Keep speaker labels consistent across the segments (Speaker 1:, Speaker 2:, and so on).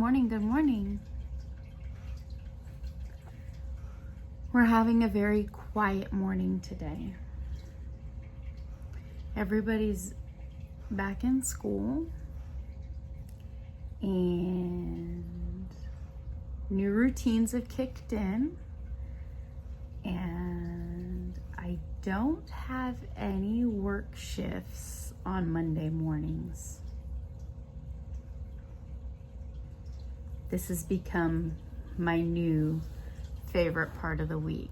Speaker 1: morning, good morning. We're having a very quiet morning today. Everybody's back in school and new routines have kicked in, and I don't have any work shifts on Monday mornings. This has become my new favorite part of the week.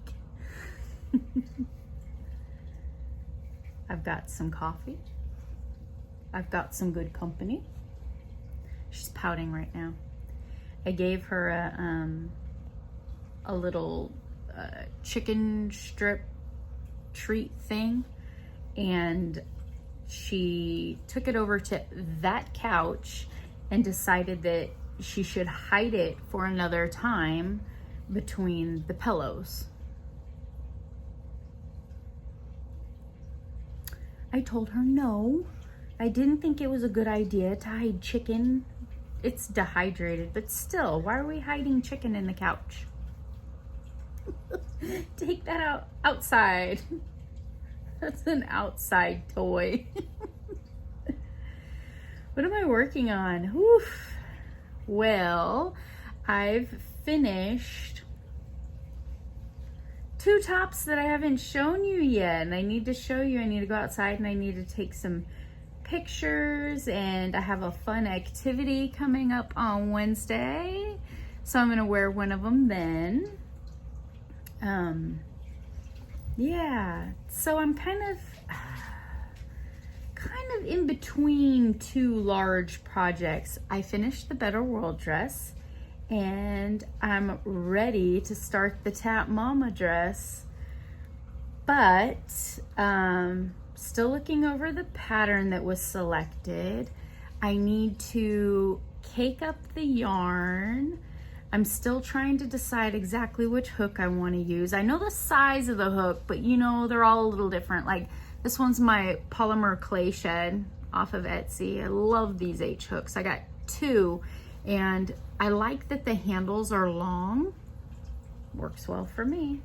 Speaker 1: I've got some coffee. I've got some good company. She's pouting right now. I gave her a little chicken strip treat thing, and she took it over to that couch and decided that she should hide it for another time between the pillows. I told her no. I didn't think it was a good idea to hide chicken. It's dehydrated, but still, why are we hiding chicken in the couch? Take that outside. That's an outside toy. What am I working on? Oof. Well, I've finished 2 tops that I haven't shown you yet, and I need to show you. I need to go outside and I need to take some pictures, and I have a fun activity coming up on Wednesday, so I'm gonna wear one of them then. Yeah, so I'm kind of in between 2 large projects. I finished the Better World dress, and I'm ready to start the Tap Mama dress, but still looking over the pattern that was selected. I need to cake up the yarn. I'm still trying to decide exactly which hook I want to use. I know the size of the hook, but you know, they're all a little different. Like this one's my polymer clay shed off of Etsy. I love these H hooks. I got 2, and I like that the handles are long. Works well for me.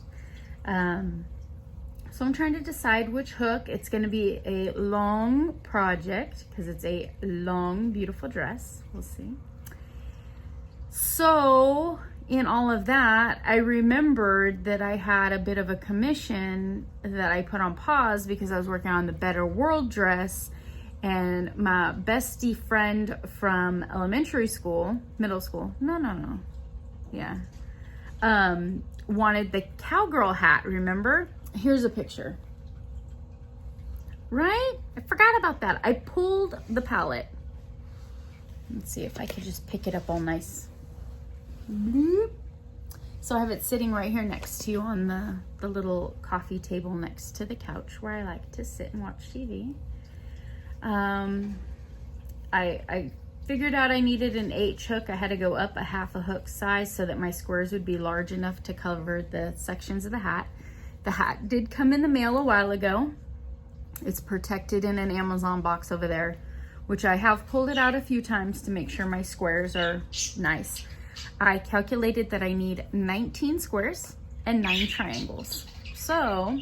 Speaker 1: So I'm trying to decide which hook. It's going to be a long project because it's a long, beautiful dress. We'll see. So in all of that, I remembered that I had a bit of a commission that I put on pause because I was working on the Better World dress, and my bestie friend from elementary school, middle school, yeah, wanted the cowgirl hat, remember? Here's a picture. Right? I forgot about that. I pulled the palette. Let's see if I could just pick it up all nice. Bloop. So I have it sitting right here next to you on the little coffee table next to the couch where I like to sit and watch TV. I figured out I needed an H hook. I had to go up a half a hook size so that my squares would be large enough to cover the sections of the hat. The hat did come in the mail a while ago. It's protected in an Amazon box over there, which I have pulled it out a few times to make sure my squares are nice. I calculated that I need 19 squares and 9 triangles. So,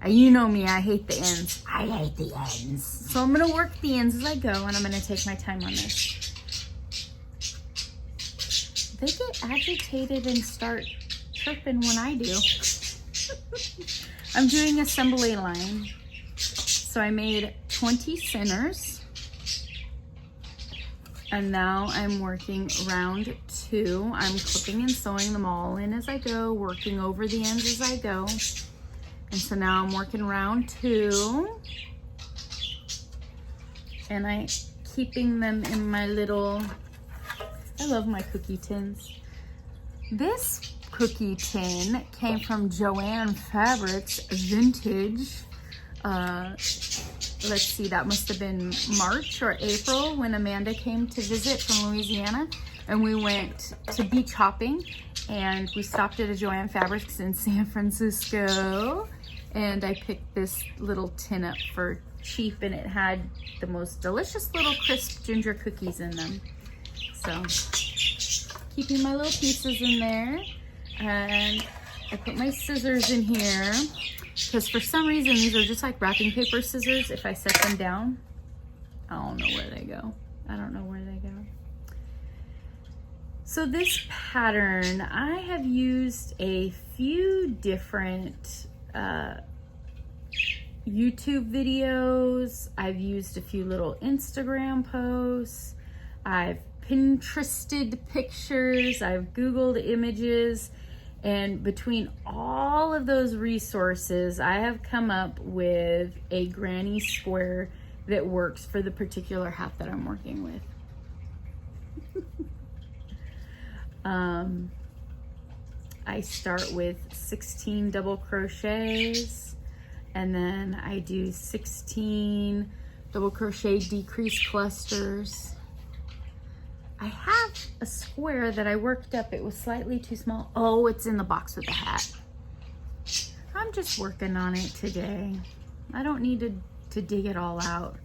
Speaker 1: you know me, I hate the ends. I hate the ends. So I'm gonna work the ends as I go, and I'm gonna take my time on this. They get agitated and start chirping when I do. I'm doing assembly line. So I made 20 centers. And now I'm working round 2. I'm clipping and sewing them all in as I go, working over the ends as I go. And so now I'm working round 2. And I'm keeping them in my little, I love my cookie tins. This cookie tin came from Joanne Fabrics Vintage. Let's see, that must have been March or April when Amanda came to visit from Louisiana, and we went to beach hopping, and we stopped at a Joanne Fabrics in San Francisco, and I picked this little tin up for cheap, and it had the most delicious little crisp ginger cookies in them. So keeping my little pieces in there. And I put my scissors in here because for some reason these are just like wrapping paper scissors. If I set them down, I don't know where they go. I don't know where they go. So this pattern, I have used a few different YouTube videos. I've used a few little Instagram posts. I've Pinterested pictures. I've Googled images. And between all of those resources, I have come up with a granny square that works for the particular hat that I'm working with. I start with 16 double crochets, and then I do 16 double crochet decrease clusters. I have a square that I worked up. It was slightly too small. Oh, it's in the box with the hat. I'm just working on it today. I don't need to dig it all out.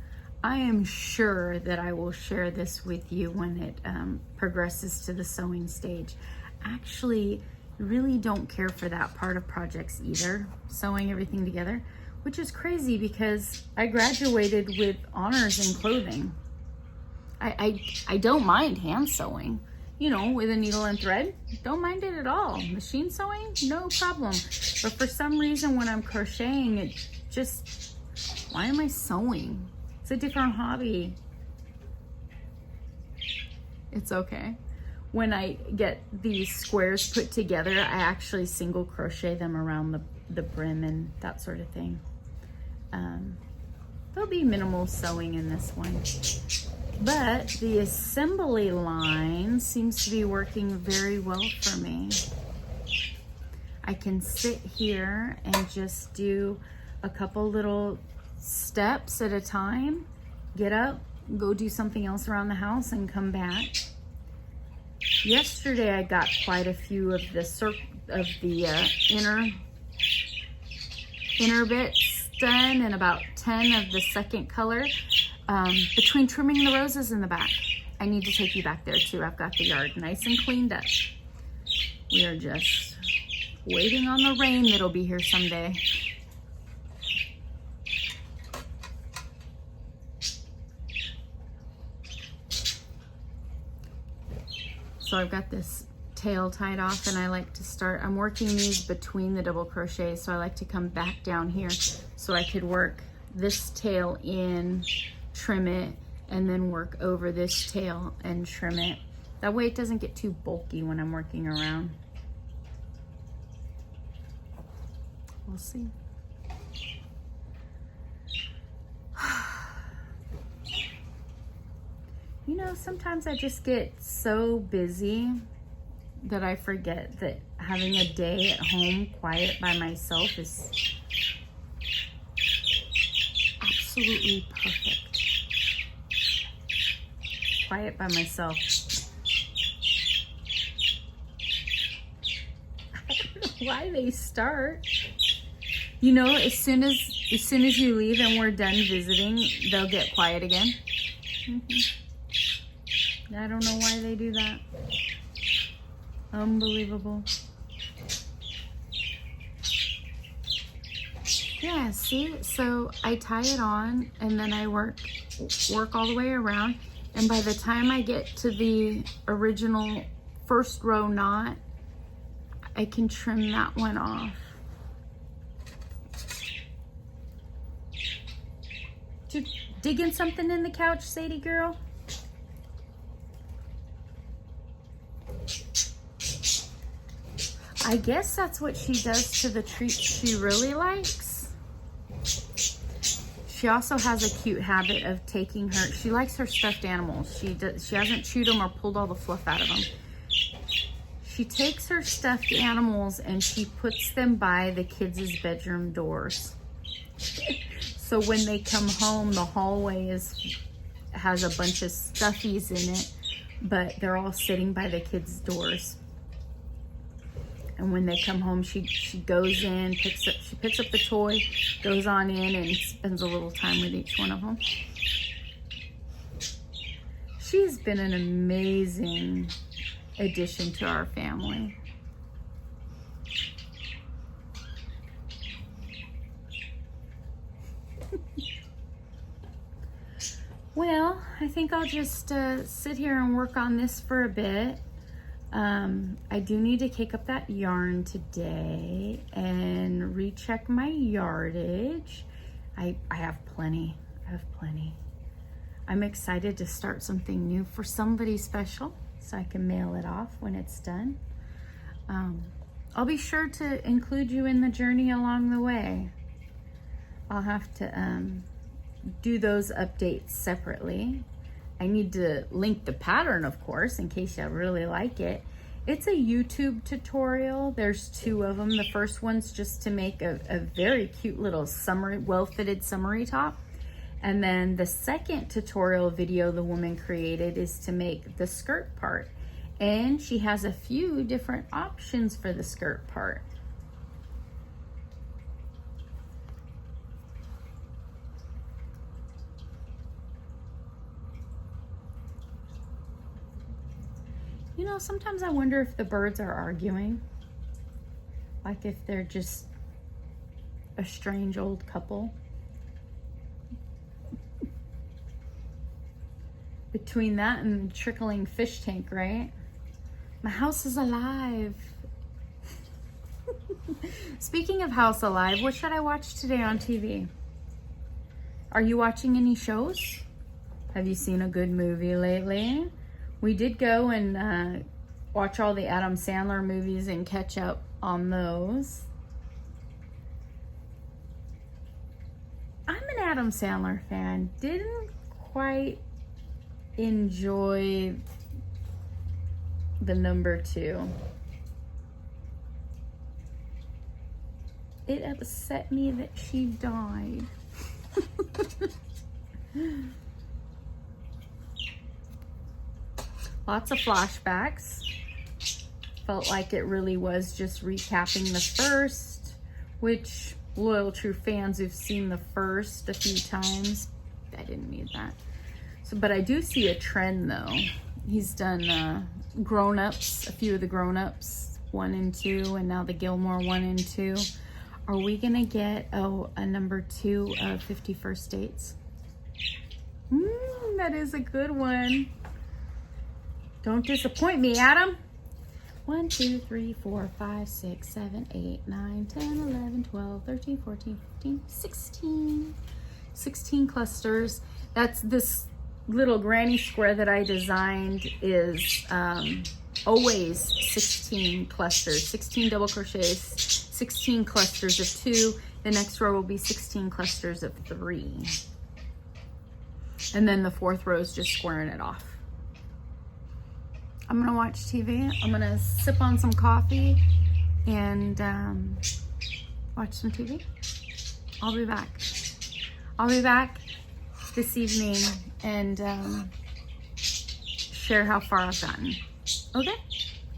Speaker 1: I am sure that I will share this with you when it progresses to the sewing stage. Actually, really don't care for that part of projects either, sewing everything together, which is crazy because I graduated with honors in clothing. I don't mind hand sewing, you know, with a needle and thread. Don't mind it at all. Machine sewing, no problem. But for some reason when I'm crocheting, it just, why am I sewing? It's a different hobby. It's okay. When I get these squares put together, I actually single crochet them around the brim and that sort of thing. There'll be minimal sewing in this one. But the assembly line seems to be working very well for me. I can sit here and just do a couple little steps at a time, get up, go do something else around the house and come back. Yesterday I got quite a few of the inner bits done and about 10 of the second color. Between trimming the roses in the back, I need to take you back there too. I've got the yard nice and cleaned up. We are just waiting on the rain that'll be here someday. So I've got this tail tied off and I like to start, I'm working these between the double crochets, so I like to come back down here so I could work this tail in, trim it, and then work over this tail and trim it. That way it doesn't get too bulky when I'm working around. We'll see. You know, sometimes I just get so busy that I forget that having a day at home quiet by myself is absolutely perfect. Quiet by myself. I don't know why they start. You know, as soon as you leave and we're done visiting, they'll get quiet again. I don't know why they do that. Unbelievable. Yeah, see, so I tie it on and then I work all the way around, and by the time I get to the original first row knot, I can trim that one off. Did you digging something in the couch, Sadie girl? I guess that's what she does to the treats she really likes. She also has a cute habit of taking her, she likes her stuffed animals. She hasn't chewed them or pulled all the fluff out of them. She takes her stuffed animals and she puts them by the kids' bedroom doors. So when they come home, the hallway has a bunch of stuffies in it, but they're all sitting by the kids' doors. And when they come home, she goes in, she picks up the toy, goes on in and spends a little time with each one of them. She's been an amazing addition to our family. Well, I think I'll just sit here and work on this for a bit. I do need to cake up that yarn today and recheck my yardage. I have plenty. I'm excited to start something new for somebody special so I can mail it off when it's done. I'll be sure to include you in the journey along the way. I'll have to do those updates separately. I need to link the pattern, of course, in case you really like it. It's a YouTube tutorial. There's 2 of them. The first one's just to make a very cute little summery, well-fitted summery top. And then the second tutorial video the woman created is to make the skirt part. And she has a few different options for the skirt part. You know, sometimes I wonder if the birds are arguing. Like if they're just a strange old couple. Between that and the trickling fish tank, right? My house is alive. Speaking of house alive, what should I watch today on TV? Are you watching any shows? Have you seen a good movie lately? We did go and watch all the Adam Sandler movies and catch up on those. I'm an Adam Sandler fan. Didn't quite enjoy the number 2. It upset me that she died. Lots of flashbacks. Felt like it really was just recapping the first, which loyal true fans who've seen the first a few times, I didn't need that. So, but I do see a trend though. He's done grown-ups, a few of the grown-ups, 1 and 2, and now the Gilmore 1 and 2. Are we gonna get a number 2 of 50 First Dates? That is a good one. Don't disappoint me, Adam. 1, 2, 3, 4, 5, 6, 7, 8, 9, 10, 11, 12, 13, 14, 15, 16. 16 clusters. That's this little granny square that I designed is always 16 clusters, 16 double crochets, 16 clusters of 2. The next row will be 16 clusters of 3. And then the 4th row is just squaring it off. I'm gonna watch TV. I'm gonna sip on some coffee and watch some TV. I'll be back. I'll be back this evening and share how far I've gotten. Okay?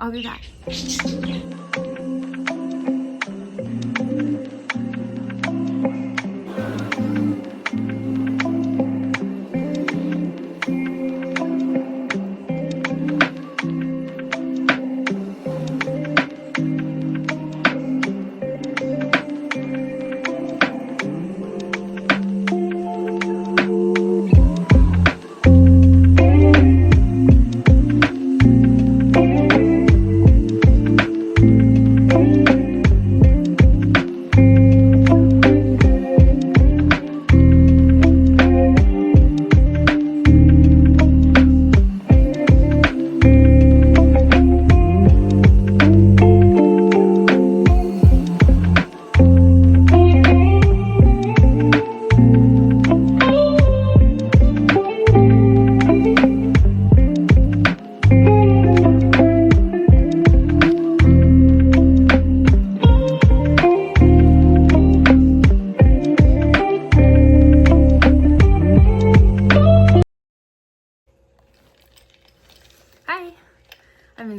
Speaker 1: I'll be back.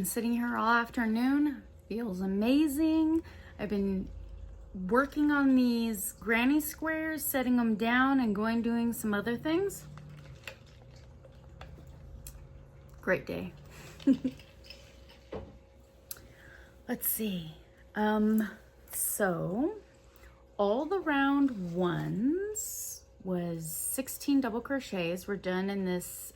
Speaker 1: Sitting here all afternoon. Feels amazing. I've been working on these granny squares, setting them down and doing some other things. Great day. Let's see. So all the round ones was 16 double crochets. We're done in this,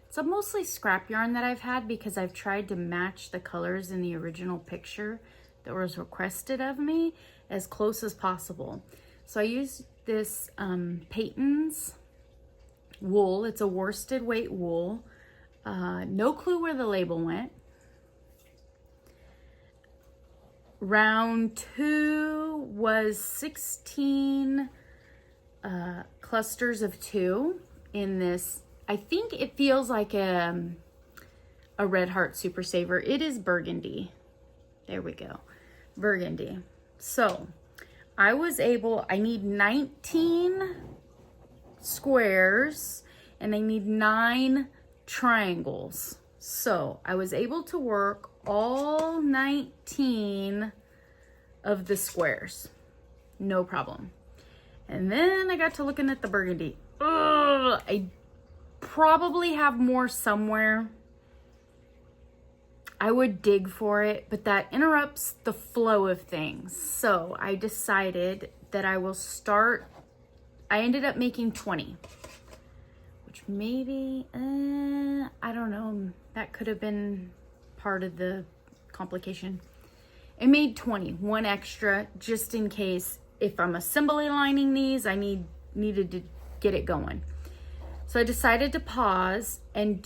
Speaker 1: it's a mostly scrap yarn that I've had because I've tried to match the colors in the original picture that was requested of me as close as possible. So I used this Peyton's wool. It's a worsted weight wool. No clue where the label went. Round 2 was 16 clusters of 2 in this. I think it feels like a Red Heart Super Saver. It is burgundy. There we go. Burgundy. So I need 19 squares and I need 9 triangles. So I was able to work all 19 of the squares. No problem. And then I got to looking at the burgundy. Ugh, I probably have more somewhere. I would dig for it, but that interrupts the flow of things. So I decided that I ended up making 20, which maybe, I don't know, that could have been part of the complication. I made 20, one extra, just in case if I'm assembly lining these, I needed to get it going. So I decided to pause and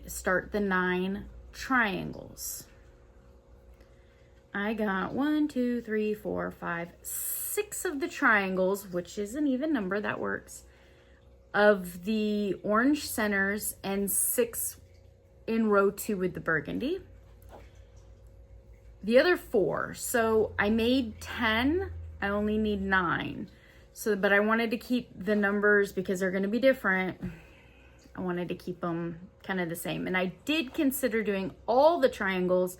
Speaker 1: start the 9 triangles. I got 1, 2, 3, 4, 5, 6 of the triangles, which is an even number, that works, of the orange centers and 6 in row 2 with the burgundy. The other 4, so I made 10, I only need 9. But I wanted to keep the numbers because they're gonna be different. I wanted to keep them kind of the same. And I did consider doing all the triangles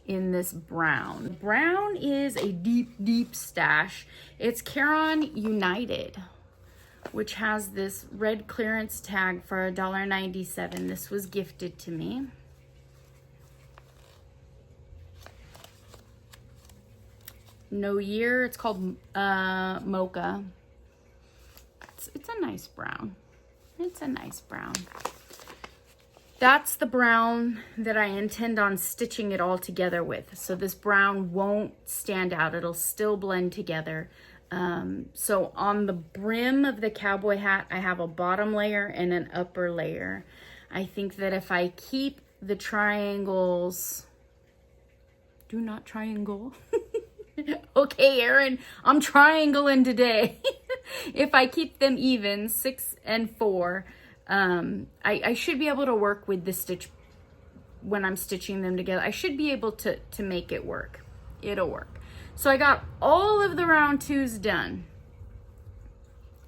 Speaker 1: in this brown. Brown is a deep, deep stash. It's Caron United, which has this red clearance tag for $1.97. This was gifted to me. No year, it's called Mocha. It's a nice brown. It's a nice brown. That's the brown that I intend on stitching it all together with. So this brown won't stand out. It'll still blend together. So on the brim of the cowboy hat, I have a bottom layer and an upper layer. I think that if I keep the triangles, do not triangle. Okay, Erin, I'm triangling today. If I keep them even, 6 and 4, I should be able to work with the stitch when I'm stitching them together. I should be able to make it work. It'll work. So I got all of the round 2s done.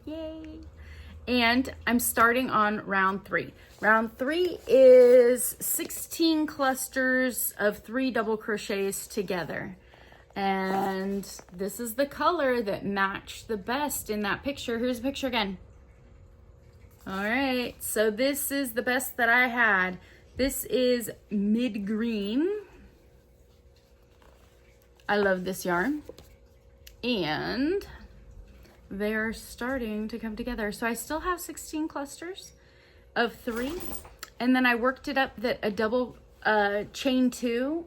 Speaker 1: Yay. And I'm starting on round 3. Round 3 is 16 clusters of 3 double crochets together. And this is the color that matched the best in that picture. Here's the picture again. All right, so this is the best that I had. This is mid green. I love this yarn. And they're starting to come together. So I still have 16 clusters of 3. And then I worked it up that a double chain 2.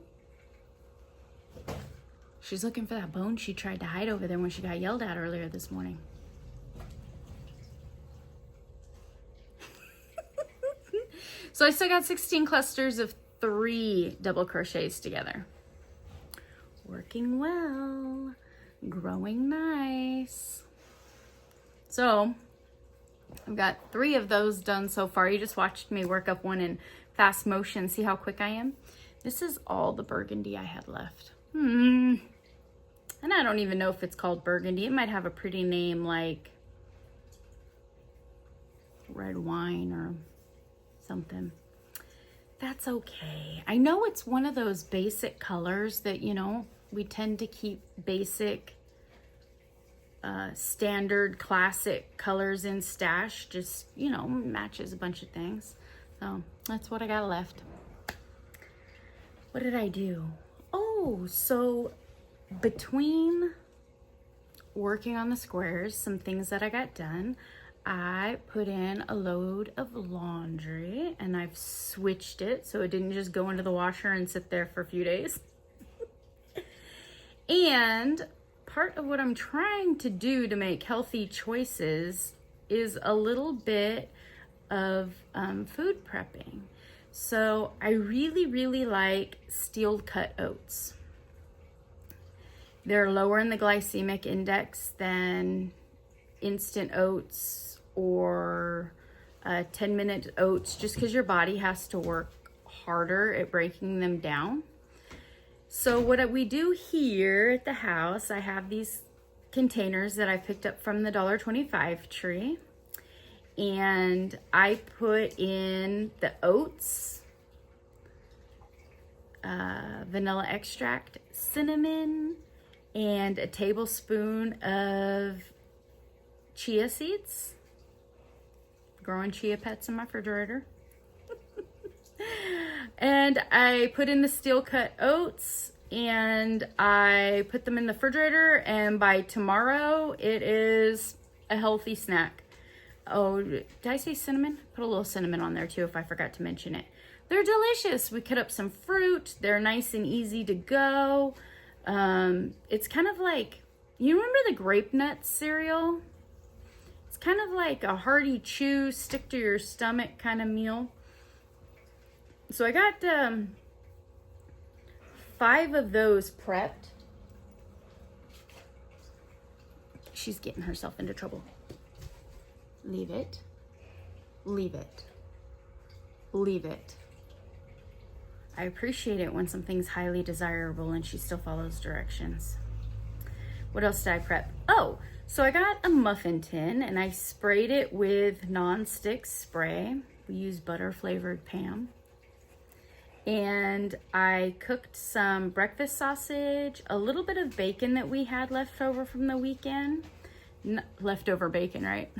Speaker 1: She's looking for that bone she tried to hide over there when she got yelled at earlier this morning. So I still got 16 clusters of 3 double crochets together. Working well, growing nice. So I've got 3 of those done so far. You just watched me work up one in fast motion. See how quick I am? This is all the burgundy I had left. And I don't even know if it's called burgundy. It might have a pretty name like red wine or something. That's okay. I know it's one of those basic colors that, you know, we tend to keep basic, standard, classic colors in stash. Just, you know, matches a bunch of things. So that's what I got left. What did I do? Oh, so between working on the squares, some things that I got done, I put in a load of laundry and I've switched it so it didn't just go into the washer and sit there for a few days. And part of what I'm trying to do to make healthy choices is a little bit of food prepping. So I really like steel cut oats. They're lower in the glycemic index than instant oats or 10-minute oats, just because your body has to work harder at breaking them down. So what we do here at the house, I have these containers that I picked up from the $1.25 tree. And I put in the oats, vanilla extract, cinnamon, and a tablespoon of chia seeds. Growing chia pets in my refrigerator. And I put in the steel cut oats and I put them in the refrigerator, and by tomorrow it is a healthy snack. Oh, did I say cinnamon? Put a little cinnamon on there too if I forgot to mention it. They're delicious. We cut up some fruit. They're nice and easy to go. It's kind of like, you remember the grape nuts cereal? It's kind of like a hearty chew, stick to your stomach kind of meal. So I got 5 of those prepped. She's getting herself into trouble. Leave it. Leave it. Leave it. I appreciate it when something's highly desirable and she still follows directions. What else did I prep? Oh, so I got a muffin tin and I sprayed it with non-stick spray. We use butter flavored Pam. And I cooked some breakfast sausage, a little bit of bacon that we had left over from the weekend. Leftover bacon, right?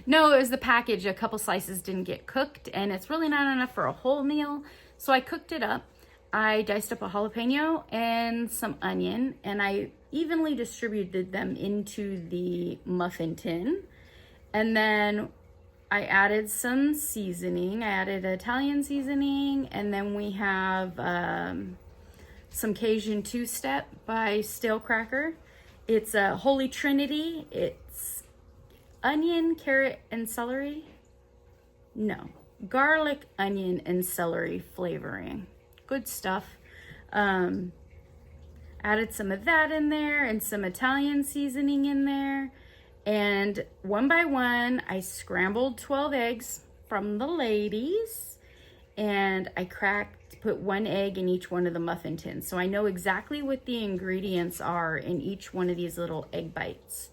Speaker 1: No, it was the package. A couple slices didn't get cooked and it's really not enough for a whole meal. So I cooked it up. I diced up a jalapeno and some onion and I evenly distributed them into the muffin tin. And then I added some seasoning. I added Italian seasoning, and then we have some Cajun two-step by Stale Cracker. It's a Holy Trinity. It's onion, carrot, and celery. No, garlic, onion, and celery flavoring. Good stuff. Added some of that in there and some Italian seasoning in there. And one by one, I scrambled 12 eggs from the ladies. And I put 1 egg in each one of the muffin tins. So I know exactly what the ingredients are in each one of these little egg bites.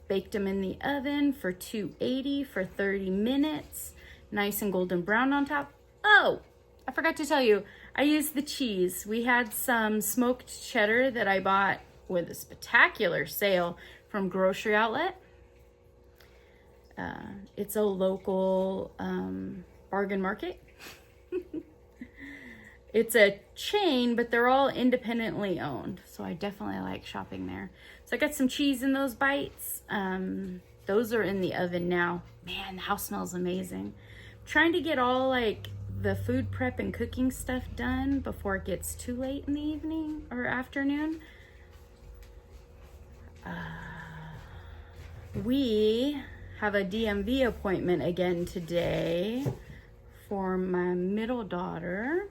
Speaker 1: Baked them in the oven for 280 for 30 minutes. Nice and golden brown on top. Oh, I forgot to tell you, I used the cheese. We had some smoked cheddar that I bought with a spectacular sale from Grocery Outlet. It's a local bargain market. It's a chain, but they're all independently owned. So I definitely like shopping there. So I got some cheese in those bites. Those are in the oven now. Man, the house smells amazing. I'm trying to get all like the food prep and cooking stuff done before it gets too late in the evening or afternoon. We have a DMV appointment again today for my middle daughter.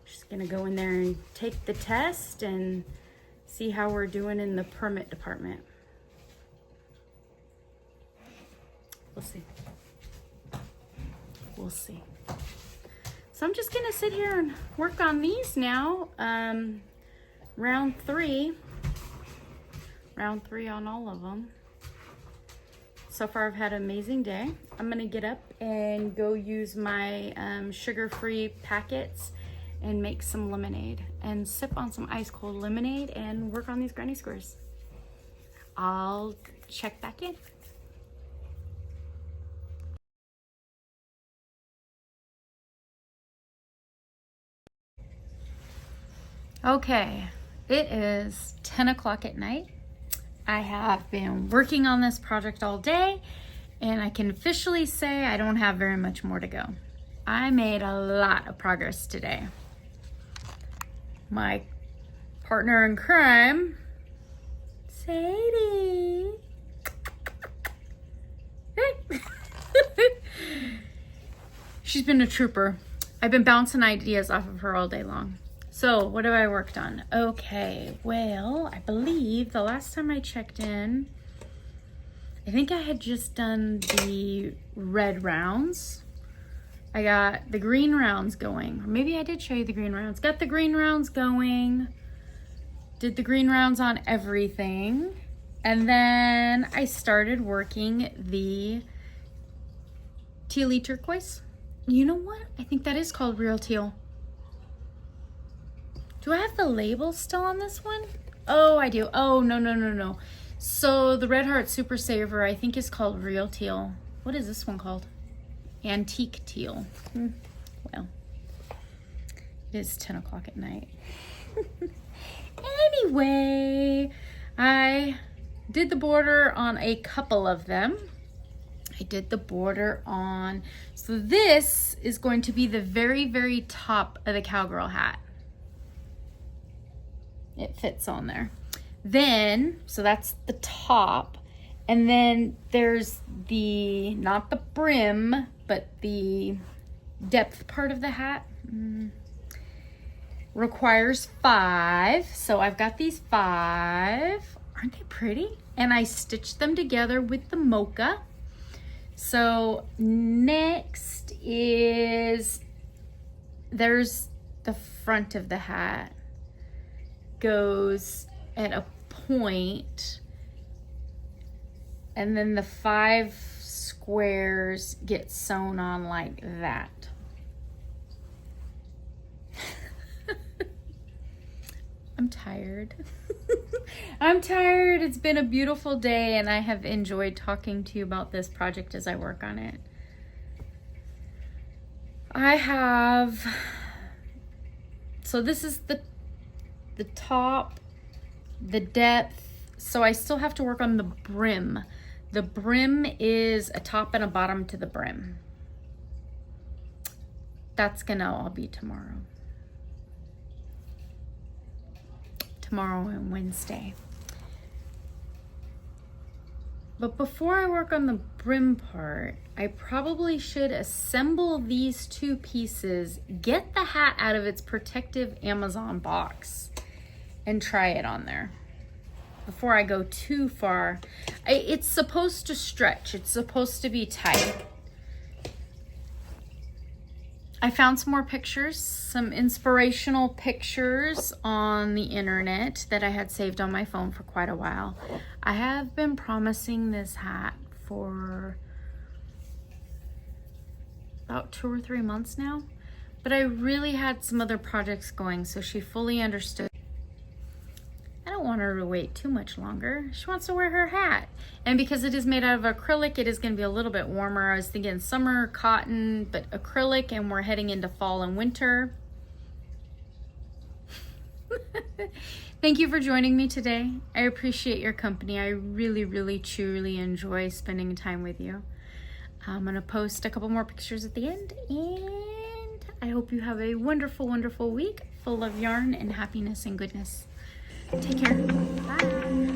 Speaker 1: She's gonna go in there and take the test and see how we're doing in the permit department. We'll see. We'll see. So I'm just gonna sit here and work on these now. Round three on all of them. So far I've had an amazing day. I'm gonna get up and go use my sugar-free packets and make some lemonade and sip on some ice cold lemonade and work on these granny squares. I'll check back in. Okay, it is 10 o'clock at night. I have been working on this project all day, and I can officially say I don't have very much more to go. I made a lot of progress today. My partner in crime, Sadie. She's been a trooper. I've been bouncing ideas off of her all day long. So what have I worked on? Okay, well, I believe the last time I checked in, I think I had just done the red rounds. I got the green rounds going. Or maybe I did show you the green rounds. Got the green rounds going. Did the green rounds on everything. And then I started working the tealy turquoise. You know what? I think that is called real teal. Do I have the label still on this one? Oh, I do. Oh, no. So the Red Heart Super Saver, I think, is called real teal. What is this one called? Antique teal. Well, it is 10 o'clock at night. Anyway, I did the border on a couple of them. I did the border on, so this is going to be the very, very top of the cowgirl hat. It fits on there. Then, so that's the top. And then there's the, not the brim, but the depth part of the hat. Requires 5. So I've got these 5. Aren't they pretty? And I stitched them together with the mocha. So next is, there's the front of the hat. Goes at a point, and then the 5 squares get sewn on like that. I'm tired. I'm tired. It's been a beautiful day, and I have enjoyed talking to you about this project as I work on it. I have, so this is the top, the depth. So I still have to work on the brim. The brim is a top and a bottom to the brim. That's gonna all be tomorrow. Tomorrow and Wednesday. But before I work on the brim part, I probably should assemble these 2 pieces, get the hat out of its protective Amazon box, and try it on there before I go too far. It's supposed to stretch. It's supposed to be tight. I found some more pictures, some inspirational pictures on the internet that I had saved on my phone for quite a while. I have been promising this hat for about 2 or 3 months now, but I really had some other projects going, so she fully understood. I don't want her to wait too much longer. She wants to wear her hat. And because it is made out of acrylic, it is going to be a little bit warmer. I was thinking summer, cotton, but acrylic, and we're heading into fall and winter. Thank you for joining me today. I appreciate your company. I really, really, truly enjoy spending time with you. I'm going to post a couple more pictures at the end, and I hope you have a wonderful, wonderful week full of yarn and happiness and goodness. Take care. Bye.